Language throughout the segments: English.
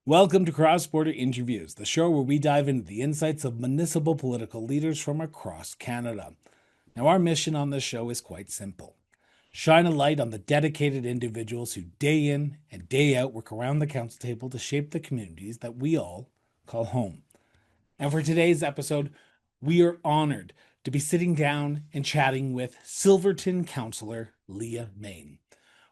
Welcome to Cross Border Interviews, the show where we dive into the insights of municipal political leaders from across Canada. Now, our mission on this show is quite simple: shine a light on the dedicated individuals who day in and day out work around the council table to shape the communities that we all call home. And for today's episode, we are honored to be sitting down and chatting with Silverton Councillor Leah Main.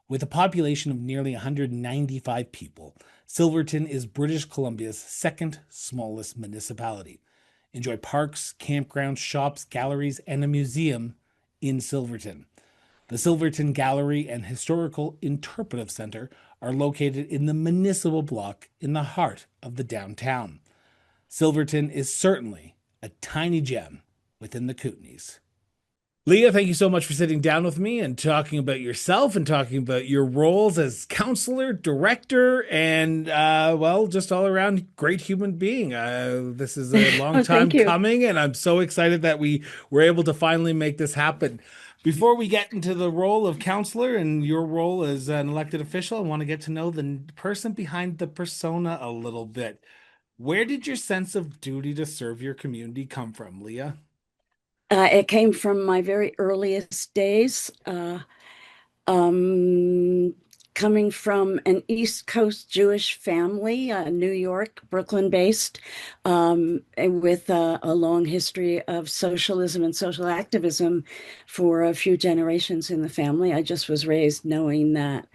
With a population of nearly 195 people, Silverton is British Columbia's second smallest municipality. Enjoy parks, campgrounds, shops, galleries, and a museum in Silverton. The Silverton Gallery and Historical Interpretive Centre are located in the Municipal Block in the heart of the downtown. Silverton is certainly a tiny gem within the Kootenays. Leah, thank you so much for sitting down with me and talking about yourself and talking about your roles as counselor, director, and, well, just all around great human being. This is a long Oh, time thank you. coming, and I'm so excited that we were able to finally make this happen. Before we get into the role of counselor and your role as an elected official, I want to get to know the person behind the persona a little bit. Where did your sense of duty to serve your community come from, Leah? It came from my very earliest days, um, coming from an East Coast Jewish family, New York, Brooklyn based, and with a long history of socialism and social activism for a few generations in the family. I just was raised knowing that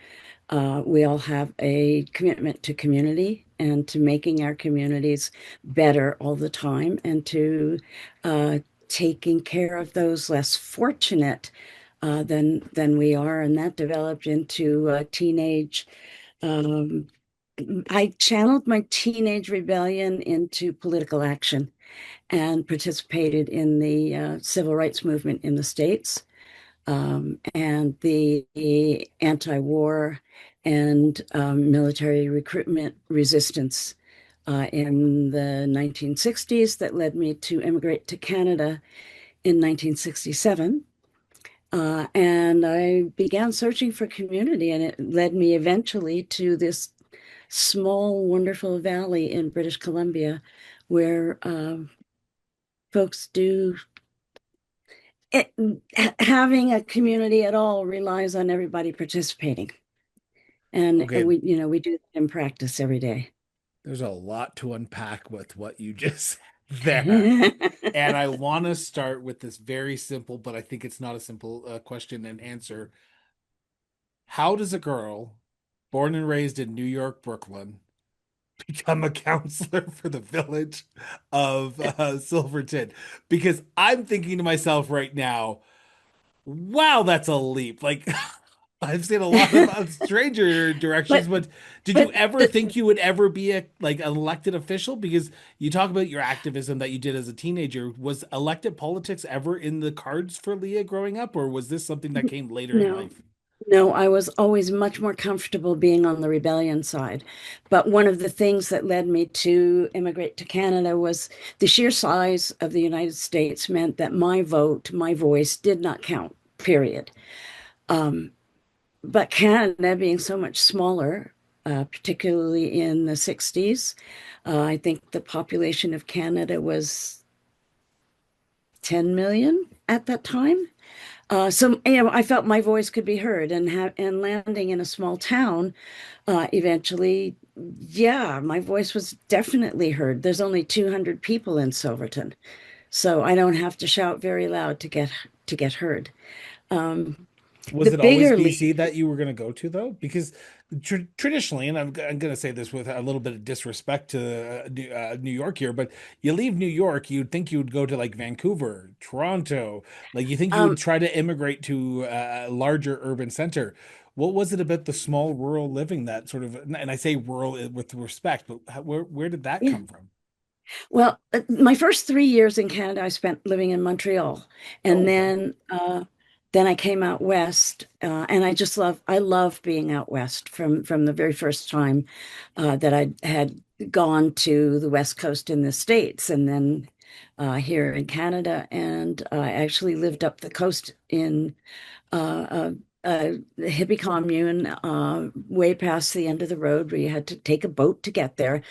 we all have a commitment to community and to making our communities better all the time and to uh, taking care of those less fortunate than we are. And that developed into a teenage. Um, I channeled my teenage rebellion into political action and participated in the civil rights movement in the States, and the anti-war and military recruitment resistance in the 1960s that led me to immigrate to Canada in 1967. And I began searching for community, and it led me eventually to this small, wonderful valley in British Columbia where folks do it, having a community at all relies on everybody participating. And Okay, we do that in practice every day. there's a lot to unpack with what you just said there. And I want to start with this very simple, but I think it's not a simple question and answer. How does a girl born and raised in New York, Brooklyn, become a counselor for the village of Silverton? Because I'm thinking to myself right now, wow, that's a leap. Like, I've seen a lot of stranger directions, But but did you but ever think you would ever be a like an elected official? Because you talk about your activism that you did as a teenager. Was elected politics ever in the cards for Leah growing up, or was this something that came later in no, life? no, I was always much more comfortable being on the rebellion side. But one of the things that led me to immigrate to Canada was the sheer size of the United States meant that my vote, my voice did not count, period. Um, but Canada being so much smaller, particularly in the 60s, I think the population of Canada was 10 million at that time. So I felt my voice could be heard, and landing in a small town, eventually, yeah, my voice was definitely heard. There's only 200 people in Silverton, so I don't have to shout very loud to get heard. Um, Was the it always bigger BC leap, that you were going to go to though? Because traditionally, and I'm going to say this with a little bit of disrespect to New York here, but you leave New York, you'd think you would go to like Vancouver, Toronto, like you think you would um, try to immigrate to a larger urban center. What was it about the small rural living that sort of, and I say rural with respect, but where did that yeah. come from? Well, my first 3 years in Canada, I spent living in Montreal, Oh, and okay. then I came out west, and I love being out west from the very first time that I had gone to the West Coast in the States, and then here in Canada, and I actually lived up the coast in the hippie commune way past the end of the road where you had to take a boat to get there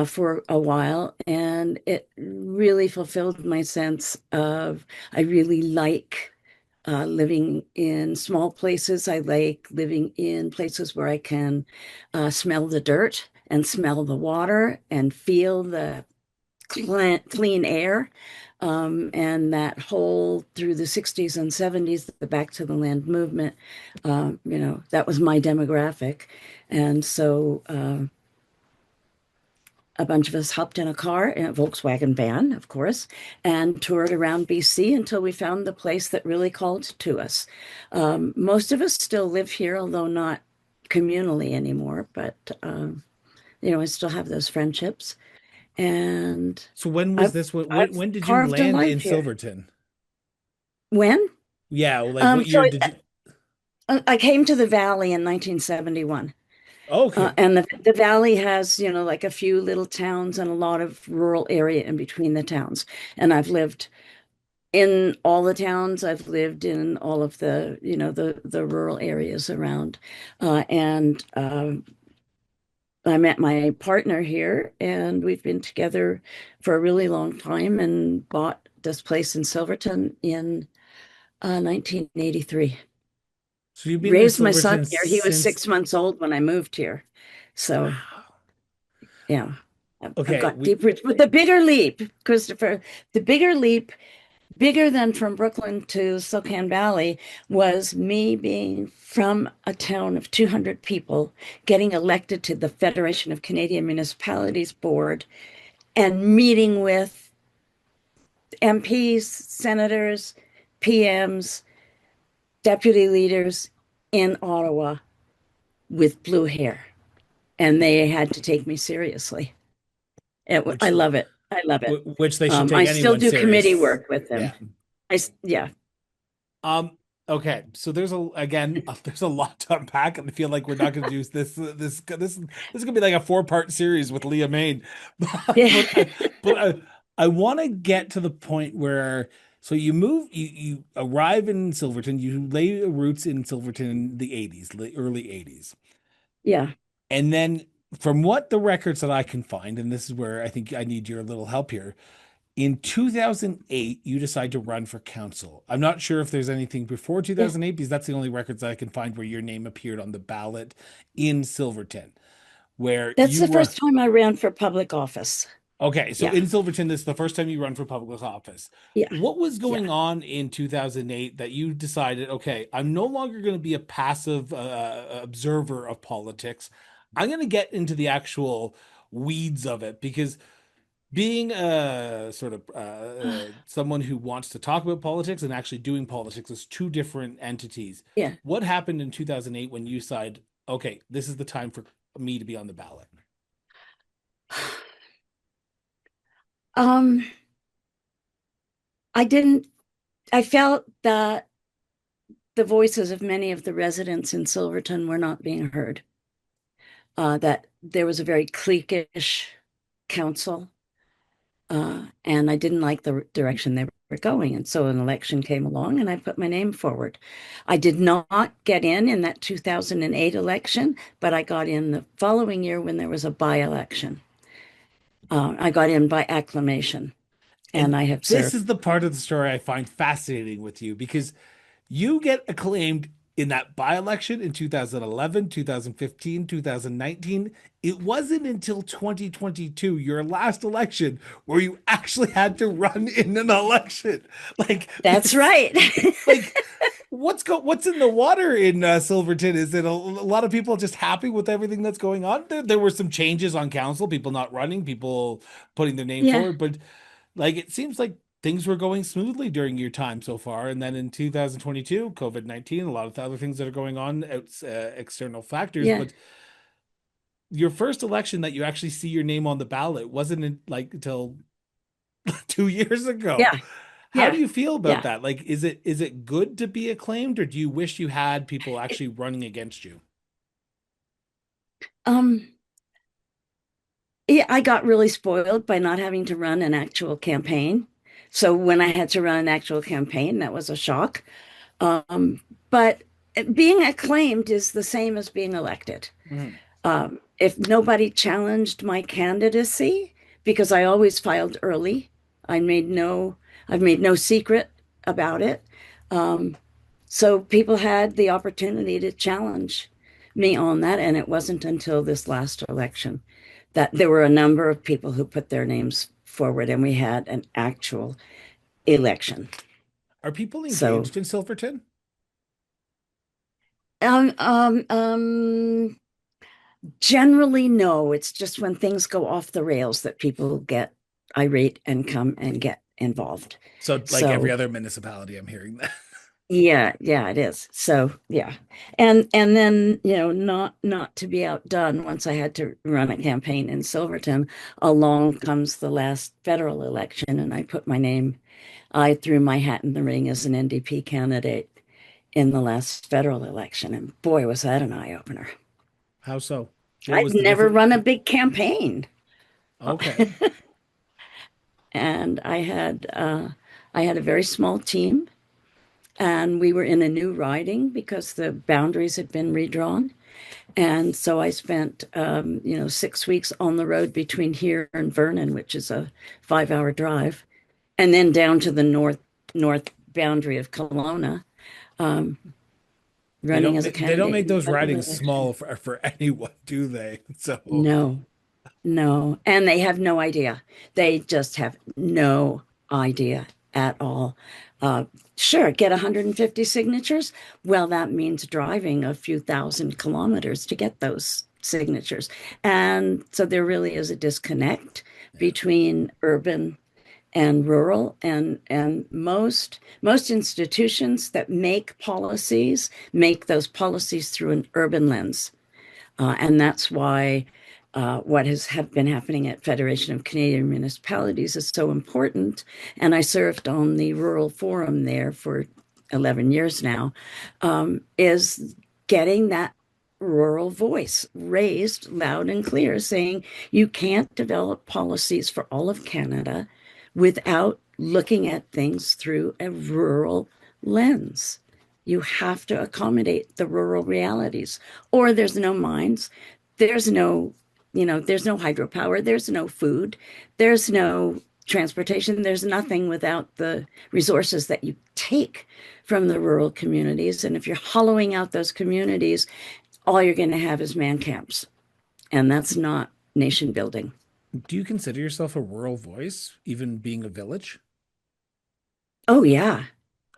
for a while. And it really fulfilled my sense of I really like living in small places. I like living in places where I can smell the dirt and smell the water and feel the clean air. And that whole through the 60s and 70s, the Back to the Land movement, that was my demographic. And so a bunch of us hopped in a car, in a Volkswagen van, of course, and toured around BC until we found the place that really called to us. Most of us still live here, although not communally anymore, but I still have those friendships. And So when was I've this? I've When did you carved a land life in here. Silverton? When? Yeah, like Um, what so year did you? I came to the Valley in 1971. Okay, And the Valley has, like a few little towns and a lot of rural area in between the towns. And I've lived in all the towns. I've lived in all of the rural areas around. And I met my partner here, and we've been together for a really long time and bought this place in Silverton in 1983. so you've been in Raised my son Silverton here. He was since. 6 months old when I moved here. So, Wow. yeah, I've Okay, got we deep roots. But the bigger leap, Christopher, the bigger leap, bigger than from Brooklyn to Silcan Valley, was me being from a town of 200 people getting elected to the Federation of Canadian Municipalities board and meeting with MPs, senators, PMs, deputy leaders in Ottawa with blue hair. And they had to take me seriously. I which love it. I love it. which they should I take still anyone do committee serious. work with them. Yeah. Yeah, Um, okay, so there's a lot to unpack, and I feel like we're not going to do this is going to be like a four-part series with Leah Main, yeah, but I want to get to the point where so you arrive in Silverton, you lay your roots in Silverton in the 80s, early 80s, yeah, and then from what the records that I can find, and this is where I think I need your little help here. In 2008, you decide to run for council. I'm not sure if there's anything before yeah. 2008 because that's the only records that I can find where your name appeared on the ballot in Silverton, where That's you the were. first time I ran for public office. Okay, so Yeah, in Silverton, this is the first time you run for public office. yeah, What was yeah, going on in 2008 that you decided, okay, I'm no longer going to be a passive observer of politics. I'm going to get into the actual weeds of it because being a sort of someone who wants to talk about politics and actually doing politics is two different entities. yeah. What happened in 2008 when you decided, okay, this is the time for me to be on the ballot? Um, I didn't, I felt that the voices of many of the residents in Silverton were not being heard, that there was a very cliquish council. And I didn't like the direction they were going. And so an election came along and I put my name forward. I did not get in that 2008 election, but I got in the following year when there was a by-election. I got in by acclamation and And I have this served. is the part of the story I find fascinating with you because you get acclaimed in that by-election in 2011, 2015, 2019. It wasn't until 2022, your last election, where you actually had to run in an election. Like That's this, right. like what's in the water in Silverton? Is it a lot of people just happy with everything that's going on? There were some changes on council, people not running, people putting their name Yeah, forward, but like it seems like things were going smoothly during your time so far. And then in 2022, COVID-19, a lot of the other things that are going on, external factors. yeah, But your first election that you actually see your name on the ballot wasn't like until 2 years ago. yeah, How do yeah, you feel about yeah. that? Like, is it good to be acclaimed, or do you wish you had people actually running against you? Um, yeah, I got really spoiled by not having to run an actual campaign. So when I had to run an actual campaign, that was a shock. But being acclaimed is the same as being elected. Mhm. If nobody challenged my candidacy, because I always filed early, I made no, I've made no secret about it. Um, so people had the opportunity to challenge me on that, and it wasn't until this last election that there were a number of people who put their names forward, and we had an actual election. Are people So, engaged in Silverton? um, um, um, generally, no. It's just when things go off the rails that people get irate and come and get involved. So, like every So, other municipality, I'm hearing that. yeah, yeah, it is. So, yeah. And then, not to be outdone, once I had to run a campaign in Silverton, along comes the last federal election, and I threw my hat in the ring as an NDP candidate in the last federal election, and boy, was that an eye opener. How so? What I'd was the never difference? run a big campaign. Okay. And I had a very small team, and we were in a new riding because the boundaries had been redrawn. And so I spent 6 weeks on the road between here and Vernon, which is a 5-hour drive, and then down to the north boundary of Kelowna, um, running as a They don't candidate make in the those federal ridings election. small for anyone, do they? So, No, no, and they have no idea. They just have no idea at all. Uh, sure, get 150 signatures. Well, that means driving a few thousand kilometers to get those signatures. And so there really is a disconnect yeah. between urban and rural, and most institutions that make those policies through an urban lens. And that's why what has been happening at Federation of Canadian Municipalities is so important. And I served on the rural forum there for 11 years now, is getting that rural voice raised loud and clear, saying you can't develop policies for all of Canada without looking at things through a rural lens. You have to accommodate the rural realities, or there's no mines, there's no, there's no hydropower, there's no food, there's no transportation, there's nothing without the resources that you take from the rural communities. And if you're hollowing out those communities, all you're going to have is man camps. And that's not nation building. Do you consider yourself a rural voice, even being a village? Oh, yeah,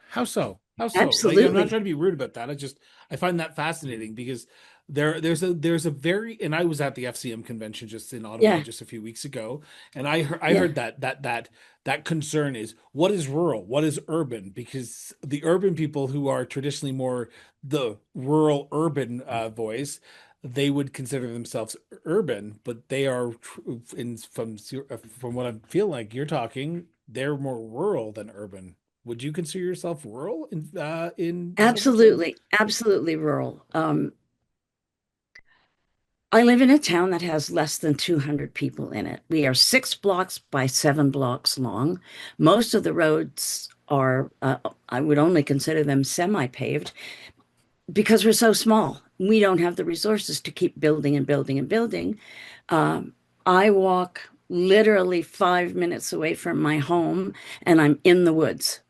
How so? How so? Like, I'm not absolutely. trying to be rude about that. I find that fascinating because there's a very, and I was at the FCM convention just in Ottawa Yeah, just a few weeks ago, and I yeah, heard that concern is what is rural, what is urban, because the urban people who are traditionally more the rural urban voice, they would consider themselves urban, but they are in from what I feel like you're talking, they're more rural than urban. Would you consider yourself rural in Silverton? absolutely, absolutely rural. I live in a town that has less than 200 people in it. We are 6 blocks by 7 blocks long. Most of the roads are, I would only consider them semi-paved because we're so small. We don't have the resources to keep building and building and building. Um, I walk literally 5 minutes away from my home, and I'm in the woods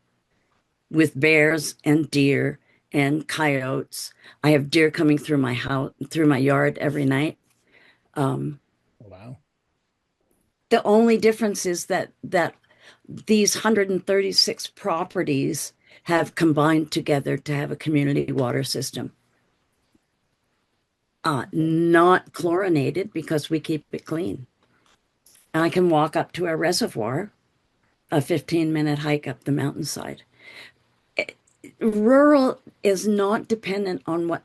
with bears and deer and coyotes. I have deer coming through my house, through my yard every night. Um, Wow. the only difference is that these 136 properties have combined together to have a community water system. Okay. Not chlorinated because we keep it clean. And I can walk up to a reservoir, a 15-minute hike up the mountainside. Rural is not dependent on what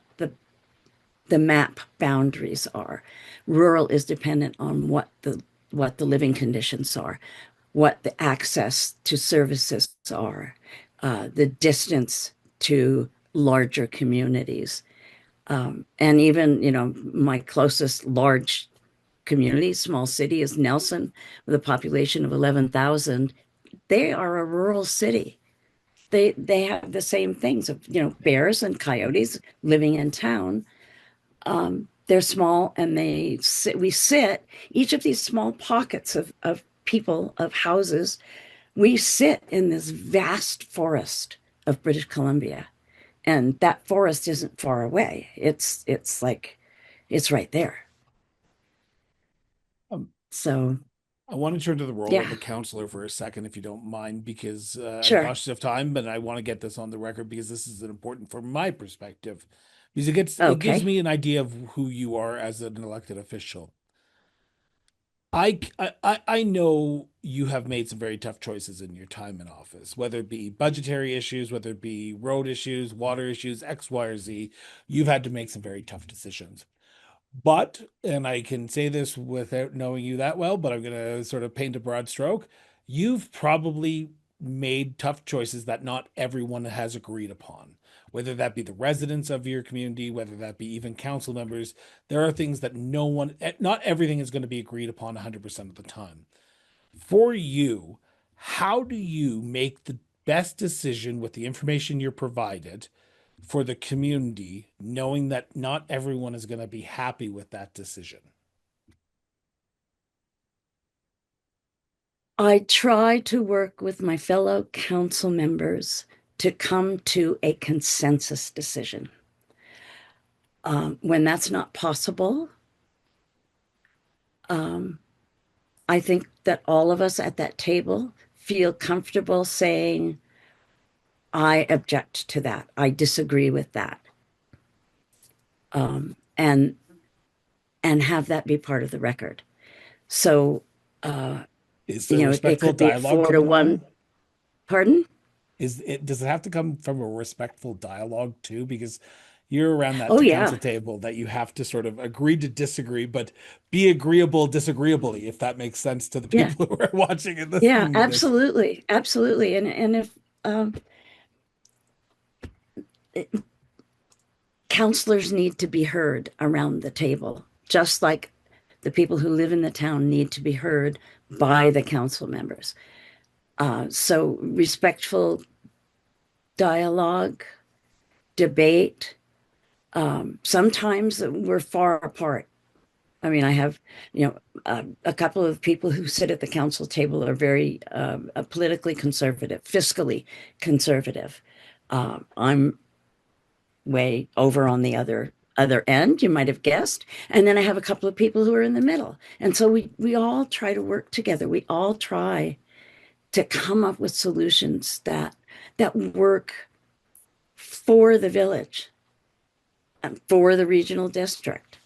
the map boundaries are. Rural is dependent on what the living conditions are, what the access to services are, the distance to larger communities. And even, my closest large community, small city, is Nelson, with a population of 11,000. They are a rural city. they have the same things of, bears and coyotes living in town. They're small and we sit, each of these small pockets of people, of houses, we sit in this vast forest of British Columbia. And that forest isn't far away. It's like it's right there. Um, So I want to turn to the role of yeah, a counselor for a second, if you don't mind, because I'm sure. cautious of time, but I want to get this on the record because this is important from my perspective, because it gives Okay. me an idea of who you are as an elected official. I know you have made some very tough choices in your time in office, whether it be budgetary issues, whether it be road issues, water issues, X, Y, or Z. You've had to make some very tough decisions. But, and I can say this without knowing you that well, but I'm going to sort of paint a broad stroke. You've probably made tough choices that not everyone has agreed upon, whether that be the residents of your community, whether that be even council members. There are things that not everything is going to be agreed upon 100% of the time. For you, how do you make the best decision with the information you're provided for the community, knowing that not everyone is going to be happy with that decision? I try to work with my fellow council members to come to a consensus decision. When that's not possible, um, I think that all of us at that table feel comfortable saying, I object to that. I disagree with that. And have that be part of the record. So, uh, Is there it respectful could be a dialogue four to coming one. along? Pardon? Does it have to come from a respectful dialogue too? Because you're around Oh, that yeah. council table that you have to sort of agree to disagree, but be agreeable disagreeably, if that makes sense to the Yeah. people who are watching and Yeah, listening to this. absolutely. Absolutely. And if um, counselors need to be heard around the table, just like the people who live in the town need to be heard by the council members. So respectful dialogue, debate. Sometimes we're far apart. I mean, I have, a couple of people who sit at the council table are very politically conservative, fiscally conservative. I'm way over on the other end, you might have guessed. And then I have a couple of people who are in the middle. And so we all try to work together. We all try to come up with solutions that work for the village and for the regional district.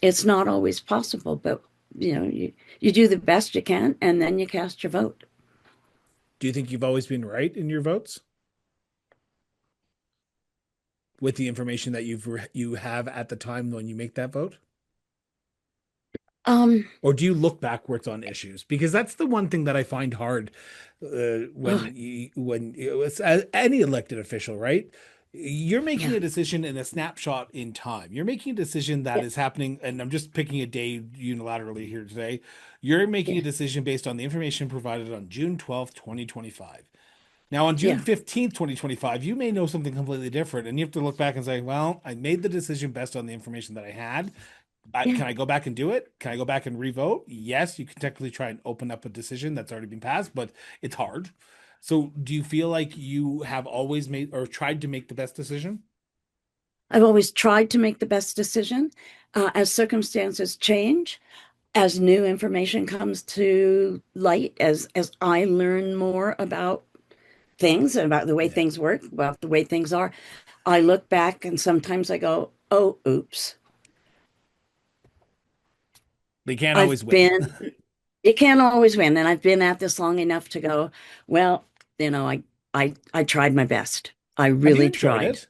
It's not always possible, but you do the best you can and then you cast your vote. Do you think you've always been right in your votes with the information that you have at the time when you make that vote? Um, Or do you look backwards on issues? Because that's the one thing that I find hard oh, it's any elected official, right? You're making yeah, a decision in a snapshot in time. You're making a decision that yeah, is happening, and I'm just picking a day unilaterally here today. You're making yeah, a decision based on the information provided on June 12th, 2025. Now, on yeah, June 15th, 2025, you may know something completely different, and you have to look back and say, well, I made the decision based on the information that I had. yeah. Can I go back and do it? Can I go back and revote? Yes, you can technically try and open up a decision that's already been passed, but it's hard. So, do you feel like you have always made or tried to make the best decision? I've always tried to make the best decision. As circumstances change, as new information comes to light, as I learn more about things, about the way Yeah. things work, about the way things are, I look back and sometimes I go, "Oh, oops." They can't I've always win. been You can't always win, and I've been at this long enough to go, well, I tried my best. I Have you really enjoyed tried. it?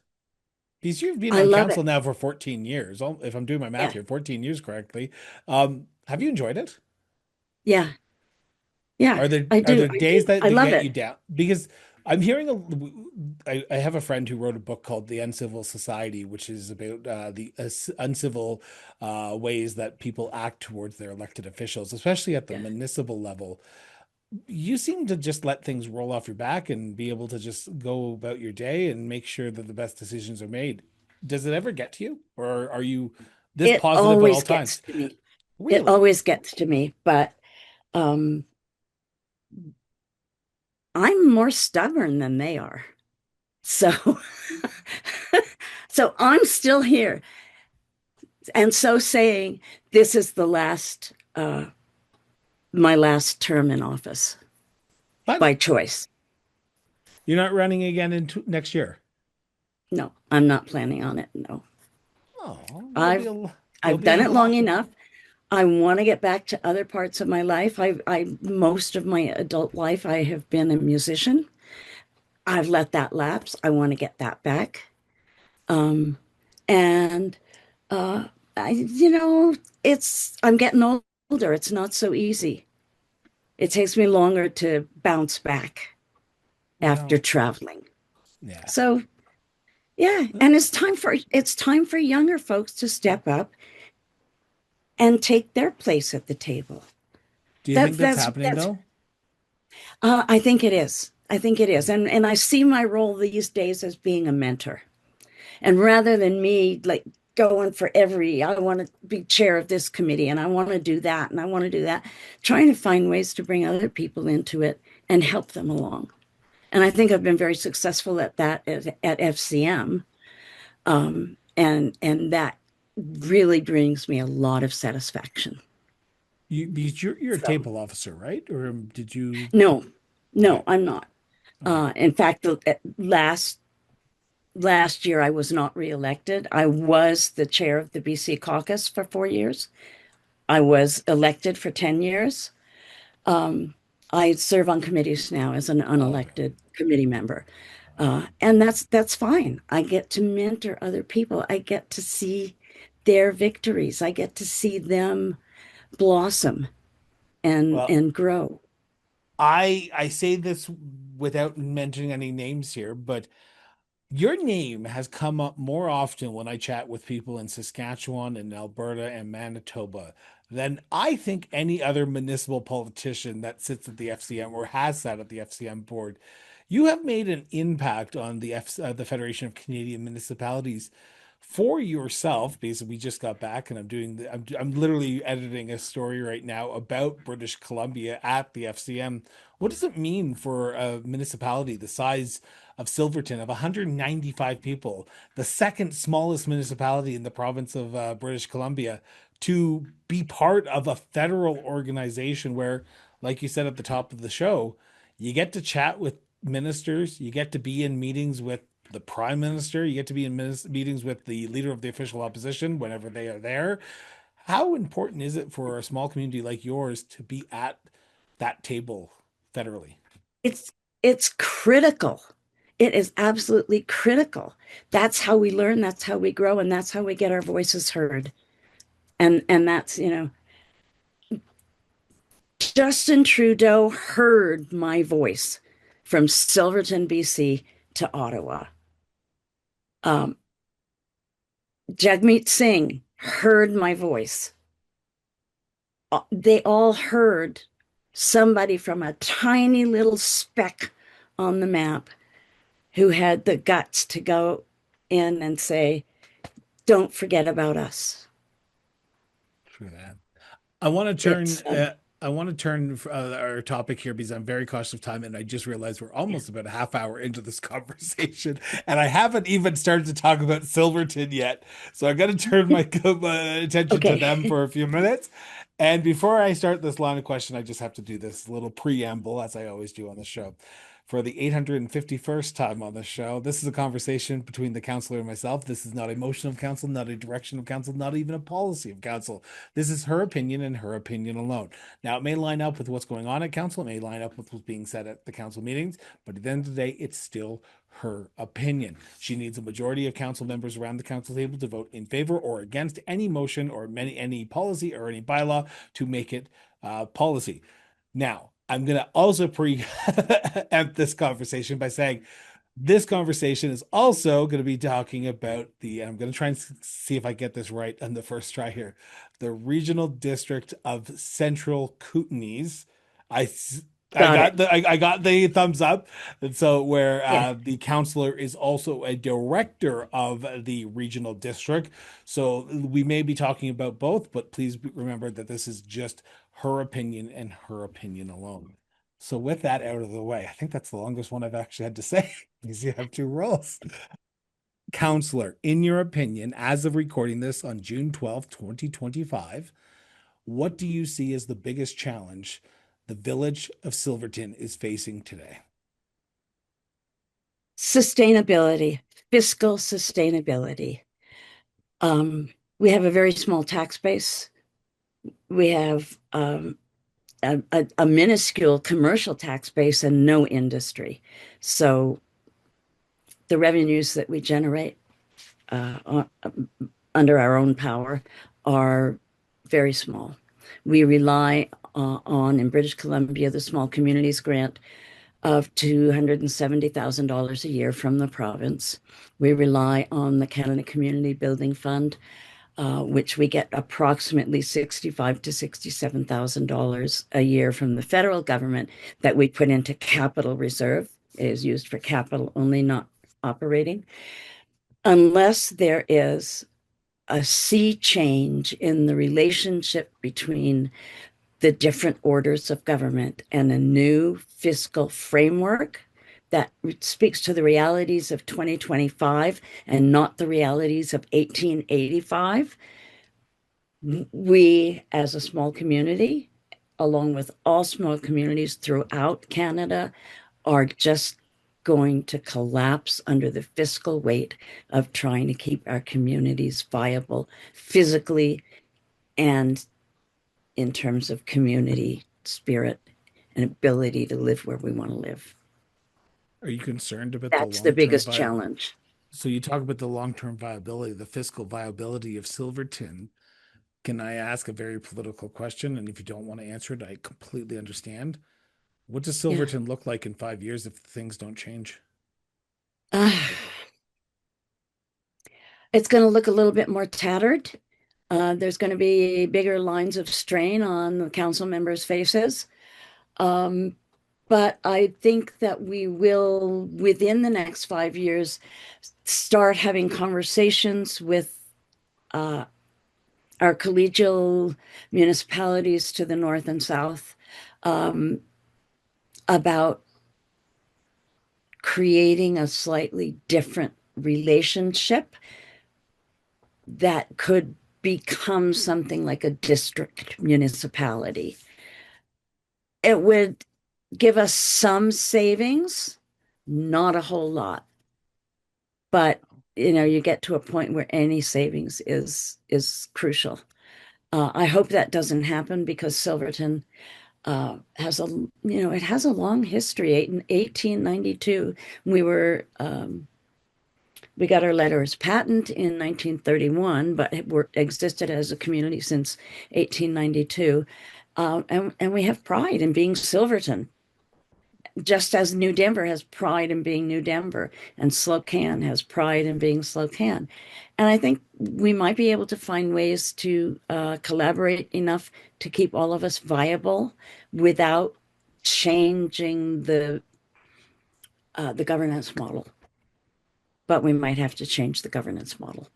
Because you've been I on love it. council now for 14 years, if I'm doing my math Yeah. here, 14 years correctly. Have you enjoyed it? Yeah. Yeah. Are there I are do. there I days do. that I they love get it. you down? Because I'm hearing I have a friend who wrote a book called The Uncivil Society, which is about the uncivil ways that people act towards their elected officials, especially at the Yeah. municipal level. you seem to just let things roll off your back and be able to just go about your day and make sure that the best decisions are made. Does it ever get to you, or are you this It positive at all always gets times? to me. It Really? always gets to me, but um, I'm more stubborn than they are. So, so I'm still here. And so saying this is the last, my last term in office But by choice. you're not running again in next year. No, I'm not planning on it. No, Oh, I've there'll I've be a done it long lot. enough. I want to get back to other parts of my life. I most of my adult life, I have been a musician. I've let that lapse. I want to get that back. Um, and uh, I'm getting older. It's not so easy. It takes me longer to bounce back after Well, traveling. yeah. So yeah, and it's time for younger folks to step up and take their place at the table. Do you think That that's that's happening that's though? I think it is. I think it is. And I see my role these days as being a mentor. And rather than me like going for I want to be chair of this committee and I want to do that and I want to do that, trying to find ways to bring other people into it and help them along. And I think I've been very successful at that at FCM. And that really brings me a lot of satisfaction. You're a So table officer, right? Or did you? no, Okay. no, I'm not. Okay. In fact, last year I was not reelected. I was the chair of the BC caucus for 4 years. I was elected for 10 years. Um, I serve on committees now as an Okay. unelected committee member. And that's fine. I get to mentor other people. I get to see their victories. I get to see them blossom and Well, and grow. I say this without mentioning any names here, but your name has come up more often when I chat with people in Saskatchewan and Alberta and Manitoba than I think any other municipal politician that sits at the FCM or has sat at the FCM board. You have made an impact on the Federation of Canadian Municipalities for yourself. Basically, we just got back, and I'm literally editing a story right now about British Columbia at the FCM. What does it mean for a municipality the size of Silverton of 195 people, the second smallest municipality in the province of British Columbia, to be part of a federal organization where, like you said at the top of the show, you get to chat with ministers, you get to be in meetings with the prime minister, you get to be in meetings with the leader of the official opposition whenever they are there. How important is it for a small community like yours to be at that table federally? It's it's critical. It is absolutely critical. That's how we learn, that's how we grow, and that's how we get our voices heard. And that's, Justin Trudeau heard my voice from Silverton, BC to Ottawa. Um, Jagmeet Singh heard my voice. They all heard somebody from a tiny little speck on the map who had the guts to go in and say, don't forget about us. True that. I want to turn. It's I want to turn our topic here because I'm very cautious of time, and I just realized we're almost about a half hour into this conversation, and I haven't even started to talk about Silverton yet. So I got to turn my attention to okay. them for a few minutes. And before I start this line of question, I just have to do this little preamble, as I always do on the show. For the 851st time on the show, this is a conversation between the counselor and myself. This is not a motion of council, not a direction of council, not even a policy of council. This is her opinion and her opinion alone. Now, it may line up with what's going on at council, it may line up with what's being said at the council meetings, but at the end of the day, it's still her opinion. She needs a majority of council members around the council table to vote in favor or against any motion or any policy or any bylaw to make it policy. Now, I'm going to also preempt this conversation by saying this conversation is also going to be talking about I'm going to try and see if I get this right on the first try here, the regional district of Central Kootenays. I Got it. I got the thumbs up. And so where Yeah. the counselor is also a director of the regional district. So we may be talking about both, but please remember that this is just her opinion and her opinion alone. So with that out of the way, I think that's the longest one I've actually had to say because you have two roles. Counselor, in your opinion, as of recording this on June 12th, 2025, what do you see as the biggest challenge the village of Silverton is facing today? Sustainability, fiscal sustainability. Um, we have a very small tax base. We have a minuscule commercial tax base and no industry. So the revenues that we generate uh, under our own power are very small. We rely on, in British Columbia, the Small Communities Grant of $270,000 a year from the province. We rely on the Canada Community Building Fund, which we get approximately $65,000 to $67,000 a year from the federal government that we put into capital reserve. It is used for capital only, not operating. Unless there is a sea change in the relationship between the different orders of government and a new fiscal framework that speaks to the realities of 2025 and not the realities of 1885. We, as a small community, along with all small communities throughout Canada, are just going to collapse under the fiscal weight of trying to keep our communities viable physically and in terms of community spirit and ability to live where we want to live. Are you concerned about the That's the long-term biggest viability? challenge. So you talk about the long-term viability, the fiscal viability of Silverton. Can I ask a very political question? And if you don't want to answer it, I completely understand. What does Yeah. Silverton look like in 5 years if things don't change? Uh, it's going to look a little bit more tattered. There's going to be bigger lines of strain on the council members' faces. Um, but I think that we will, within the next 5 years, start having conversations with uh, our collegial municipalities to the north and south um, about creating a slightly different relationship that could become something like a district municipality. It would give us some savings, not a whole lot, but you get to a point where any savings is crucial. I hope that doesn't happen because Silverton has it has a long history. In 1892, we got our letters patent in 1931, but it existed as a community since 1892. And we have pride in being Silverton, just as New Denver has pride in being New Denver, and Slocan has pride in being Slocan. And I think we might be able to find ways to collaborate enough to keep all of us viable without changing the governance model. But we might have to change the governance model.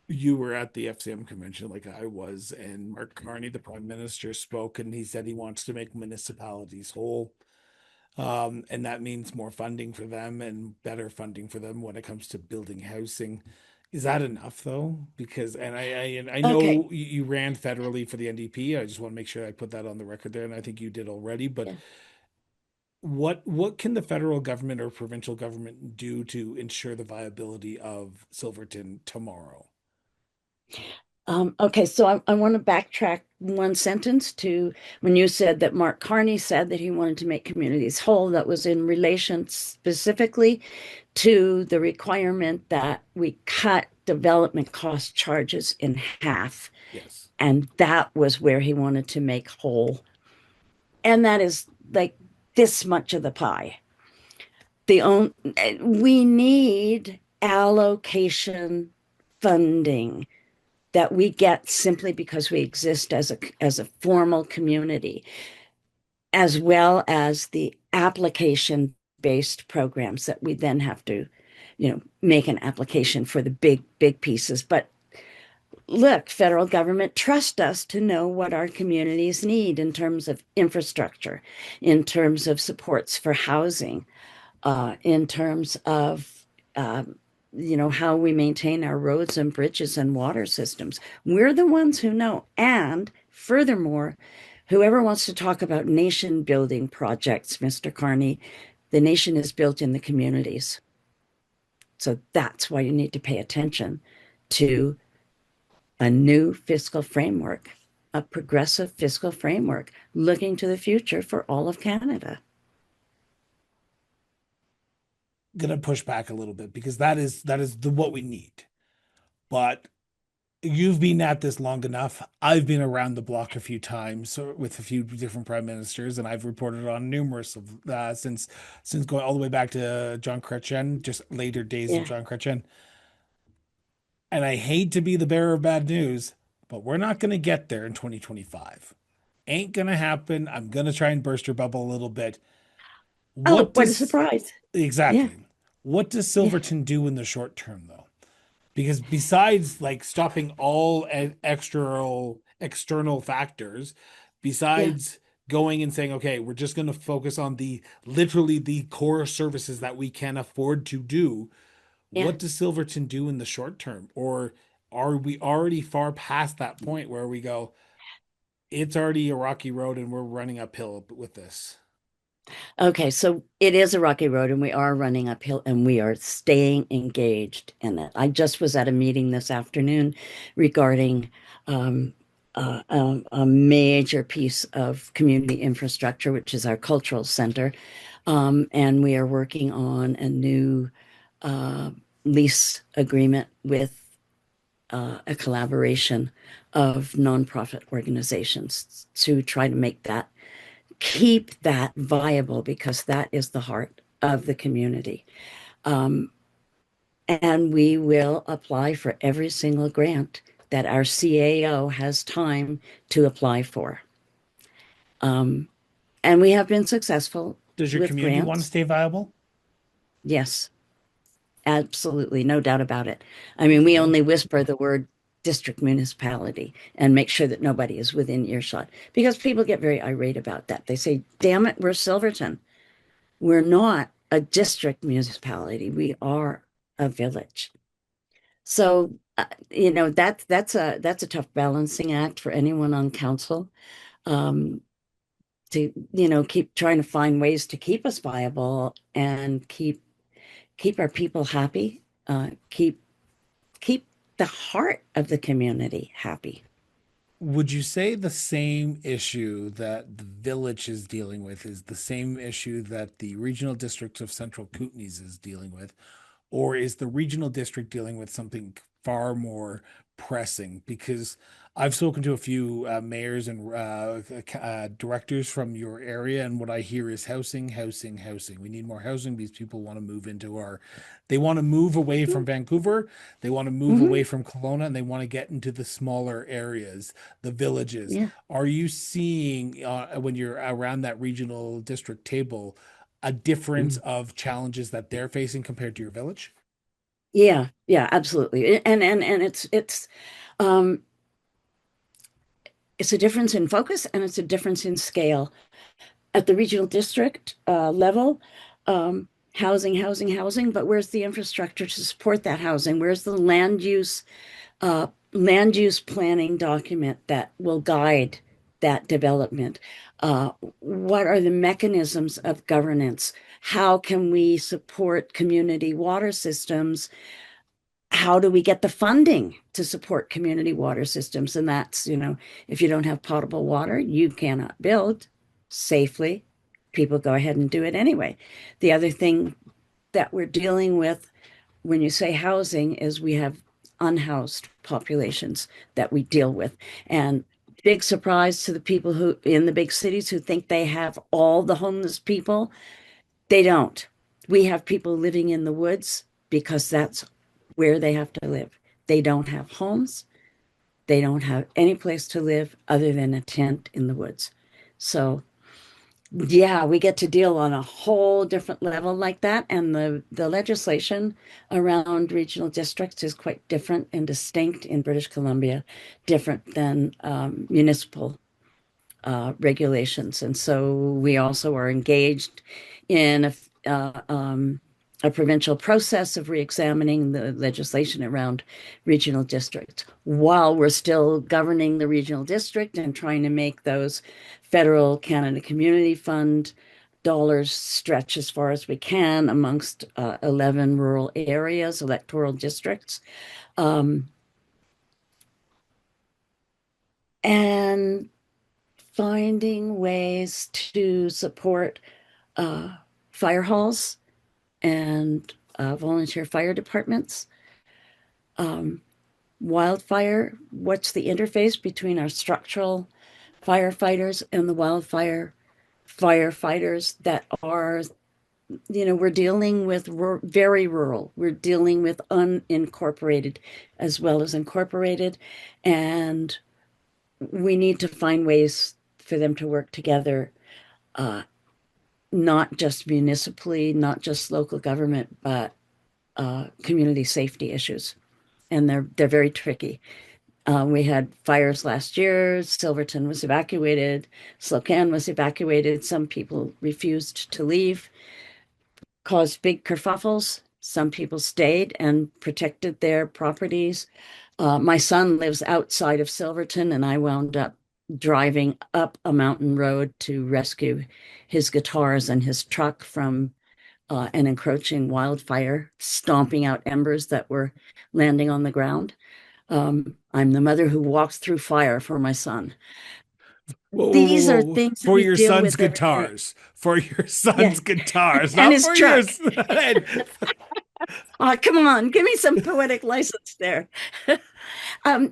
You were at the FCM convention like I was, and Mark Carney, the prime minister, spoke and he said he wants to make municipalities whole. And that means more funding for them and better funding for them when it comes to building housing. Is that enough though? Because and I Okay. know you ran federally for the NDP. I just want to make sure I put that on the record there, and I think you did already. But Yeah. what can the federal government or provincial government do to ensure the viability of Silverton tomorrow? Okay, so I want to backtrack one sentence to when you said that Mark Carney said that he wanted to make communities whole. That was in relation specifically to the requirement that we cut development cost charges in half. Yes. And that was where he wanted to make whole. And that is like this much of the pie. We need allocation funding that we get simply because we exist as a formal community. as well as the application-based programs that we then have to, make an application for the big pieces. But look, federal government, trust us to know what our communities need in terms of infrastructure, in terms of supports for housing, in terms of how we maintain our roads and bridges and water systems. We're the ones who know. And furthermore, whoever wants to talk about nation building projects, Mr. Carney, the nation is built in the communities. So that's why you need to pay attention to a new fiscal framework, a progressive fiscal framework, looking to the future for all of Canada. Gonna push back a little bit because that is what we need. But you've been at this long enough. I've been around the block a few times with a few different prime ministers, and I've reported on numerous of since going all the way back to John Chrétien, just later days of Yeah. John Chrétien. And I hate to be the bearer of bad news, but we're not going to get there in 2025. Ain't going to happen. I'm going to try and burst your bubble a little bit. Oh, What what a does surprise. Yeah. exactly? What does Yeah. Silverton do in the short term, though? Because besides like stopping all external factors, Yeah. besides going and saying, okay, we're just going to focus on the literally the core services that we can afford to do, Yeah. what does Silverton do in the short term? Or are we already far past that point where we go, it's already a rocky road and we're running uphill with this? Okay, so it is a rocky road and we are running uphill and we are staying engaged in it. I just was at a meeting this afternoon regarding a major piece of community infrastructure, which is our cultural center. And we are working on a new uh, lease agreement with a collaboration of nonprofit organizations to try to keep that viable because that is the heart of the community. Um, and we will apply for every single grant that our CAO has time to apply for. Um, and we have been successful Does your with community want to grants. stay viable? Yes, absolutely, no doubt about it. I mean, Okay, we good. only whisper the word district municipality and make sure that nobody is within earshot because people get very irate about that. They say, damn it, we're Silverton. We're not a district municipality. We are a village. So, that's a tough balancing act for anyone on council, um, to, keep trying to find ways to keep us viable and keep our people happy, keep the heart of the community happy. Would you say the same issue that the village is dealing with is the same issue that the regional district of Central Kootenays is dealing with? Or is the regional district dealing with something far more pressing? Because I've spoken to a few mayors and directors from your area, and what I hear is housing, housing, housing. We need more housing because people want to move they want to move away from Vancouver, they want to move Hmm. away from Kelowna, and they want to get into the smaller areas, the villages. Yeah. Are you seeing when you're around that regional district table? A difference Mm. of challenges that they're facing compared to your village? Yeah, yeah, absolutely. And um it's a difference in focus and it's a difference in scale. At the regional district level, housing, housing, housing, but where's the infrastructure to support that housing? Where's the land use planning document that will guide that development? What are the mechanisms of governance? How can we support community water systems? How do we get the funding to support community water systems? And that's, if you don't have potable water, you cannot build safely. People go ahead and do it anyway. The other thing that we're dealing with when you say housing is we have unhoused populations that we deal with. And big surprise to the people who in the big cities who think they have all the homeless people, they don't. We have people living in the woods because that's where they have to live. They don't have homes. They don't have any place to live other than a tent in the woods. So Yeah, we get to deal on a whole different level like that. And the legislation around regional districts is quite different and distinct in British Columbia, different than municipal regulations. And so we also are engaged in a provincial process of reexamining the legislation around regional districts while we're still governing the regional district and trying to make those federal Canada Community Fund dollars stretch as far as we can amongst 11 rural areas, electoral districts. Um, and finding ways to support uh, fire halls and volunteer fire departments. Um, Wildfire, what's the interface between our structural firefighters and the wildfire firefighters that are, we're dealing with very rural, we're dealing with unincorporated as well as incorporated, and we need to find ways for them to work together, uh, not just municipally, not just local government, but community safety issues. And they're very tricky. We had fires last year. Silverton was evacuated. Slocan was evacuated. Some people refused to leave, caused big kerfuffles. Some people stayed and protected their properties. My son lives outside of Silverton, and I wound up driving up a mountain road to rescue his guitars and his truck from an encroaching wildfire, stomping out embers that were landing on the ground. I'm the mother who walks through fire for my son. Whoa, whoa, whoa, These are whoa. things that For we your deal son's with every day. guitars. For your Yeah, son's guitars, and not his for truck. yours. Come on, give me some poetic license there.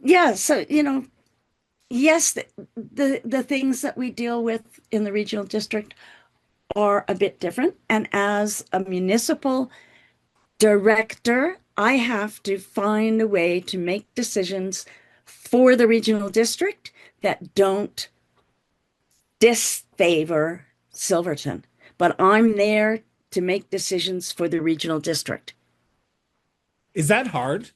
Yeah, so yes, the things that we deal with in the regional district are a bit different. And as a municipal director, I have to find a way to make decisions for the regional district that don't disfavor Silverton. But I'm there to make decisions for the regional district. Is that hard?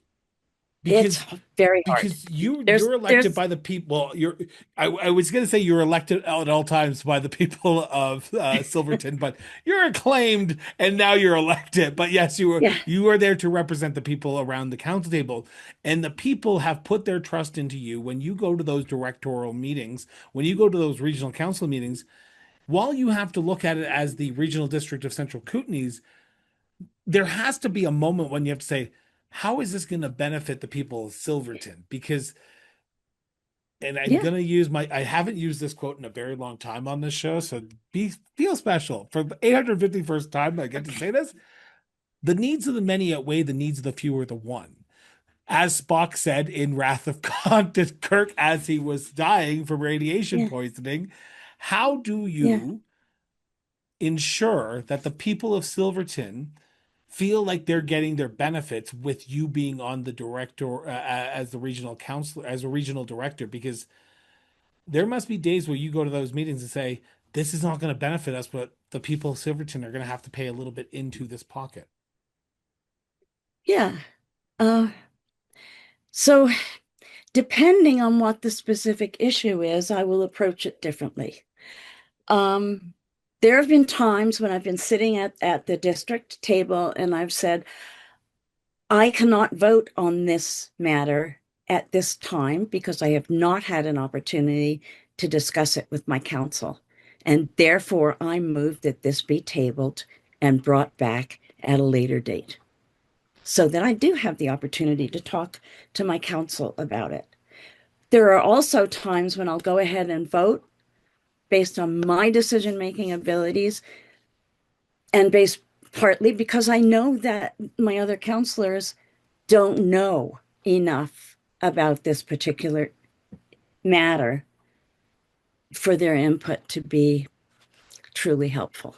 It's Because very hard. you're elected There's by the people. Well, I was going to say you're elected at all times by the people of Silverton, but you're acclaimed and now you're elected. But yes, Yeah, you are there to represent the people around the council table, and the people have put their trust into you when you go to those directorial meetings, when you go to those regional council meetings. While you have to look at it as the regional district of Central Kootenays, there has to be a moment when you have to say, how is this going to benefit the people of Silverton? Because, and I'm yeah, going to use I haven't used this quote in a very long time on this show. So feel special. For the 851st time, I get to say this. The needs of the many outweigh the needs of the few or the one. As Spock said in Wrath of Khan to Kirk as he was dying from radiation yeah, poisoning, how do yeah. you ensure that the people of Silverton feel like they're getting their benefits with you being on the director as the regional counselor, as a regional director? Because there must be days where you go to those meetings and say, this is not going to benefit us, but the people of Silverton are going to have to pay a little bit into this pocket. Yeah. Uh, so depending on what the specific issue is, I will approach it differently. Um, there have been times when I've been sitting at the district table and I've said, I cannot vote on this matter at this time because I have not had an opportunity to discuss it with my council. And therefore, I move that this be tabled and brought back at a later date so that I do have the opportunity to talk to my council about it. There are also times when I'll go ahead and vote based on my decision-making abilities and based partly because I know that my other counselors don't know enough about this particular matter for their input to be truly helpful.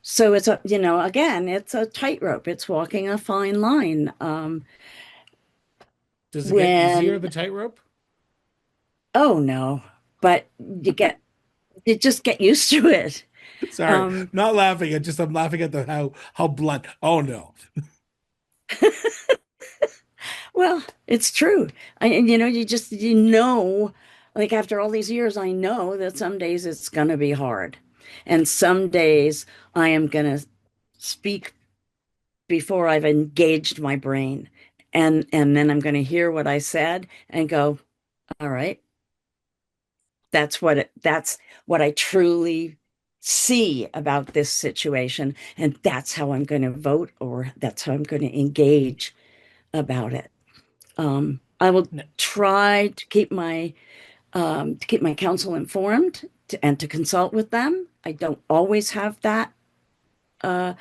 So it's again, it's a tightrope. It's walking a fine line. Does it get easier, When, the tightrope? oh no, but you get You just get used to it. Sorry, Um, not laughing. I'm laughing at the how blunt. Oh no. well, it's true. And you know, like after all these years, I know that some days it's going to be hard. And some days I am going to speak before I've engaged my brain. And then I'm going to hear what I said and go, all right, that's what I truly see about this situation. And that's how I'm going to vote, or that's how I'm going to engage about it. I will try to keep my council informed and to consult with them. I don't always have that. Uh,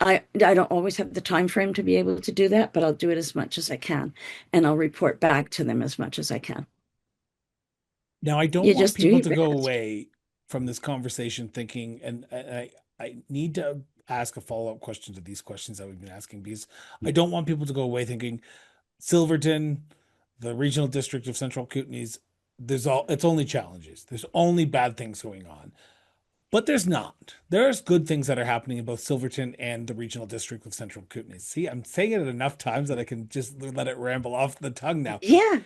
I don't always have the time frame to be able to do that, but I'll do it as much as I can, and I'll report back to them as much as I can. Now, I don't You want just do people your to go best. away from this conversation thinking, and I need to ask a follow-up question to these questions that we've been asking because I don't want people to go away thinking Silverton, the regional district of Central Kootenays, it's only challenges. There's only bad things going on. But there's not. There's good things that are happening in both Silverton and the regional district of Central Kootenays. See, I'm saying it enough times that I can just let it ramble off the tongue now. Yeah,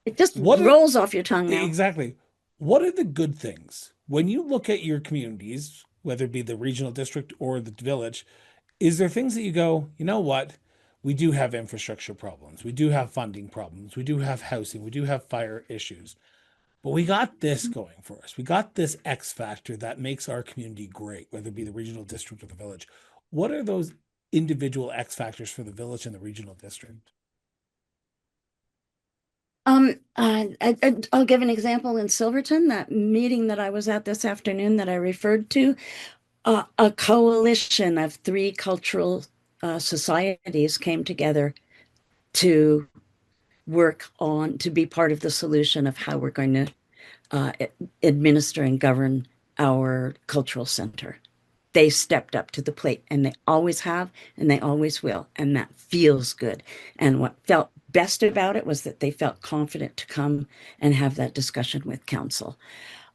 it just What are rolls off your tongue now. exactly? What are the good things when you look at your communities, whether it be the regional district or the village? Is there things that you go, you know what? We do have infrastructure problems. We do have funding problems. We do have housing. We do have fire issues. But we got this going for us. We got this X factor that makes our community great, whether it be the regional district or the village. What are those individual X factors for the village and the regional district? I'll give an example in Silverton, that meeting that I was at this afternoon that I referred to. A coalition of three cultural societies came together to to be part of the solution of how we're going to uh, administer and govern our cultural center. They stepped up to the plate, and they always have, and they always will. And that feels good. And what felt best about it was that they felt confident to come and have that discussion with council.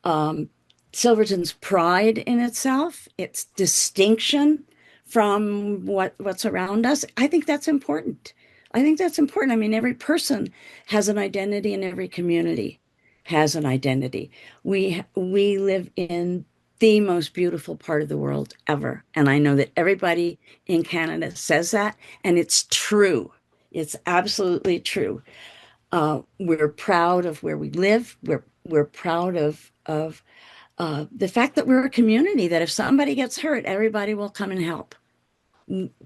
Um, Silverton's pride in itself, its distinction from what's around us, I think that's important. I think that's important. I mean, every person has an identity, and every community has an identity. We live in the most beautiful part of the world ever, and I know that everybody in Canada says that, and it's true. It's absolutely true. We're proud of where we live. We're proud of the fact that we're a community, that if somebody gets hurt, everybody will come and help,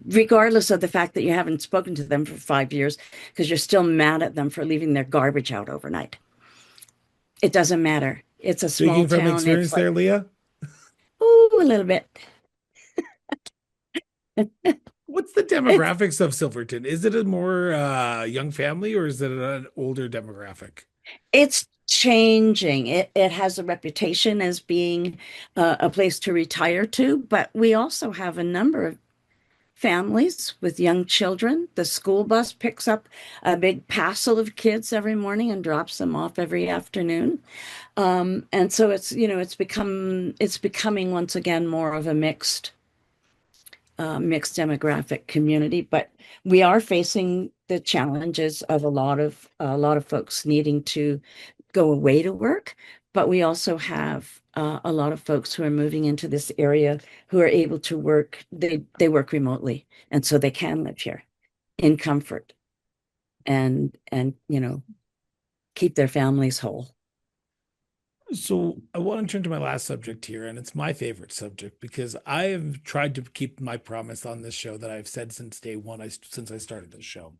regardless of the fact that you haven't spoken to them for 5 years because you're still mad at them for leaving their garbage out overnight. It doesn't matter. It's a small Speaking from town. It's experience like, there, Leah, ooh, a little bit. what's the It's demographics of Silverton? Is it a more young family or is it an older demographic? it's changing. It has a reputation as being a place to retire to, but we also have a number of families with young children. The school bus picks up a big passel of kids every morning and drops them off every afternoon. And so it's becoming once again more of a mixed demographic community. But we are facing the challenges of a lot of folks needing to go away to work. But we also have a lot of folks who are moving into this area who are able to work. They work remotely, and so they can live here in comfort and keep their families whole. So I want to turn to my last subject here, and it's my favorite subject because I have tried to keep my promise on this show that I've said since day one, since I started this show.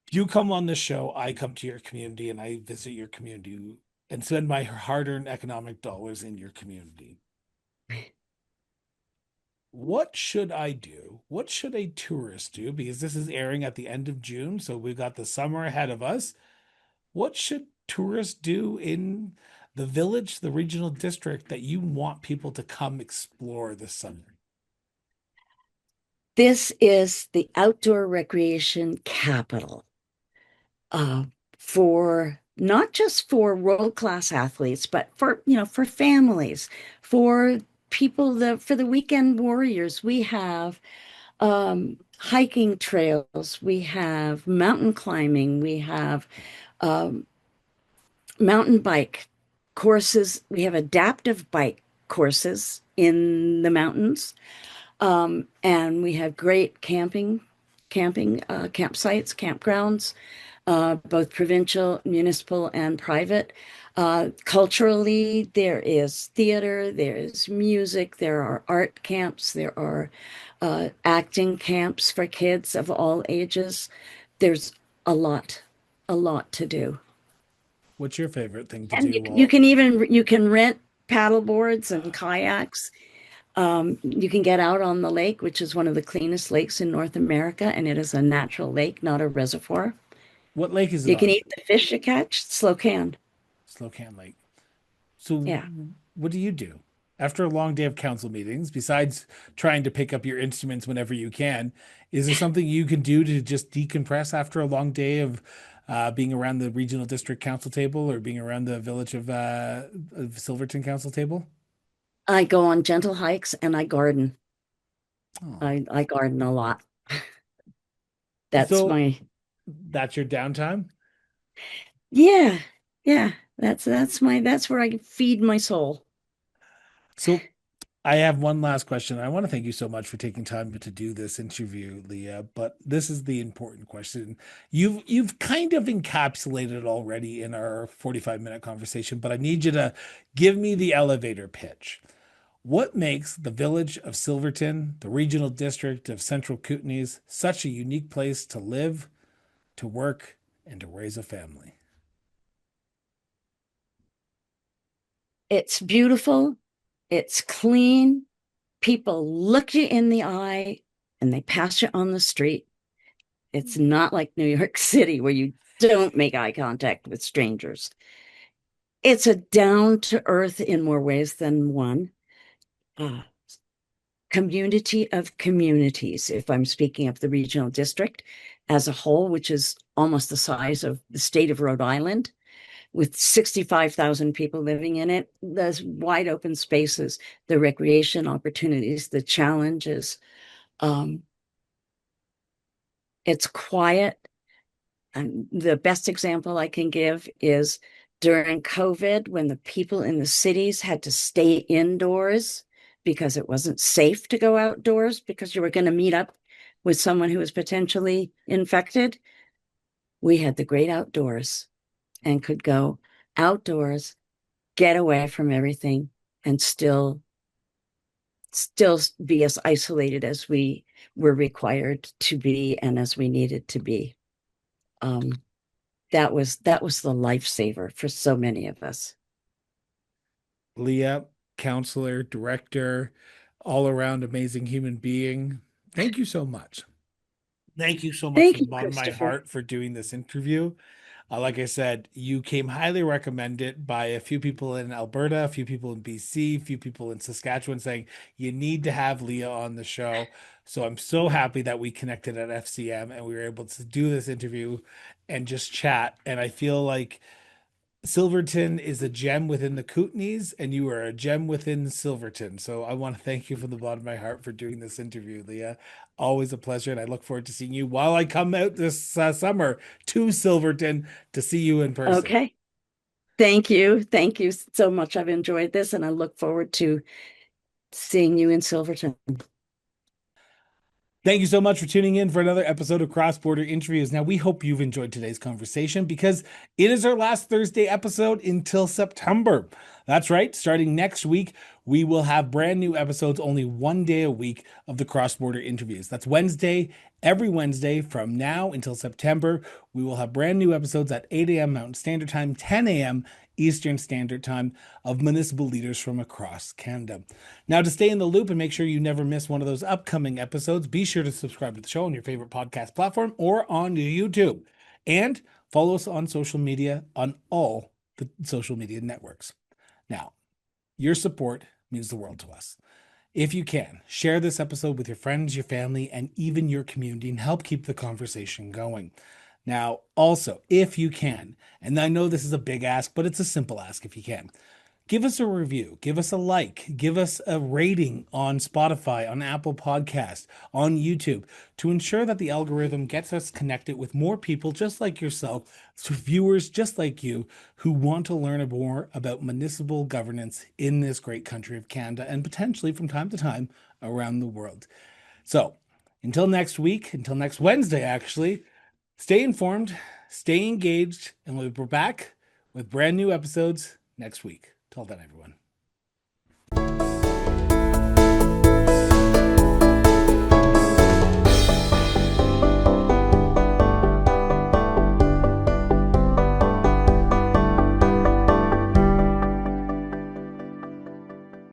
If you come on this show, I come to your community and I visit your community and spend my hard-earned economic dollars in your community. What should I do? What should a tourist do? Because this is airing at the end of June, so we've got the summer ahead of us. What should tourists do in the village, the regional district that you want people to come explore this summer? This is the outdoor recreation capital uh, for not just for world-class athletes, but for, for families, for people for the weekend warriors. We have hiking trails, we have mountain climbing, we have um, mountain bike courses, we have adaptive bike courses in the mountains, and we have great campsites, campgrounds, both provincial, municipal, and private. Culturally, there is theater, there is music, there are art camps, there are acting camps for kids of all ages. There's a lot, a lot to do. What's your favorite thing to And do? you Well, can even you can rent paddle boards and kayaks. You can get out on the lake, which is one of the cleanest lakes in North America, and it is a natural lake, not a reservoir. what lake is it You can on? eat the fish you catch, slow can. Slocan Lake. So, Yeah. what do you do after a long day of council meetings, besides trying to pick up your instruments whenever you can? Is there something you can do to just decompress after a long day of being around the regional district council table or being around the village of Silverton council table? I go on gentle hikes and I garden. Oh, I garden a lot. That's so my that's your downtime? yeah, yeah. That's where I feed my soul. So I have one last question. I want to thank you so much for taking time to do this interview, Leah, but this is the important question. You've kind of encapsulated it already in our 45-minute conversation, but I need you to give me the elevator pitch. What makes the village of Silverton, the regional district of Central Kootenays, such a unique place to live, to work, and to raise a family? It's beautiful, it's clean. People look you in the eye and they pass you on the street. It's not like New York City where you don't make eye contact with strangers. It's a down to earth in more ways than one. Uh, Community of communities, if I'm speaking of the regional district as a whole, which is almost the size of the state of Rhode Island, with 65,000 people living in it, there's wide open spaces, the recreation opportunities, the challenges. Um, it's quiet. And the best example I can give is during COVID, when the people in the cities had to stay indoors because it wasn't safe to go outdoors because you were going to meet up with someone who was potentially infected. We had the great outdoors and could go outdoors, get away from everything, and still be as isolated as we were required to be and as we needed to be. Um, that was the lifesaver for so many of us. Leah, counselor, director, all around amazing human being. Thank you so much. Thank you so much Thank from the you, bottom of my Christopher. heart for doing this interview. Like I said, you came highly recommended by a few people in Alberta, a few people in BC, a few people in Saskatchewan saying you need to have Leah on the show. So I'm so happy that we connected at FCM and we were able to do this interview and just chat. And I feel like Silverton is a gem within the Kootenays, and you are a gem within Silverton. So I want to thank you from the bottom of my heart for doing this interview, Leah. Always a pleasure, and I look forward to seeing you while I come out this summer to Silverton to see you in person. Okay. Thank you. Thank you so much. I've enjoyed this and I look forward to seeing you in Silverton. Thank you so much for tuning in for another episode of Cross Border Interviews. Now, we hope you've enjoyed today's conversation because it is our last Thursday episode until September. That's right. Starting next week, we will have brand new episodes only one day a week of the Cross Border Interviews. That's Wednesday, every Wednesday from now until September. We will have brand new episodes at 8 a.m. Mountain Standard Time, 10 a.m. Eastern Standard Time of municipal leaders from across Canada. Now, to stay in the loop and make sure you never miss one of those upcoming episodes, be sure to subscribe to the show on your favorite podcast platform or on YouTube. And follow us on social media on all the social media networks. Now, your support means the world to us. If you can, share this episode with your friends, your family, and even your community and help keep the conversation going. Now, also, if you can, and I know this is a big ask, but it's a simple ask if you can, give us a review, give us a like, give us a rating on Spotify, on Apple Podcast, on YouTube to ensure that the algorithm gets us connected with more people just like yourself, to viewers just like you who want to learn more about municipal governance in this great country of Canada and potentially from time to time around the world. So, until next week, until next Wednesday, actually, stay informed, stay engaged, and we'll be back with brand new episodes next week. Till then, everyone.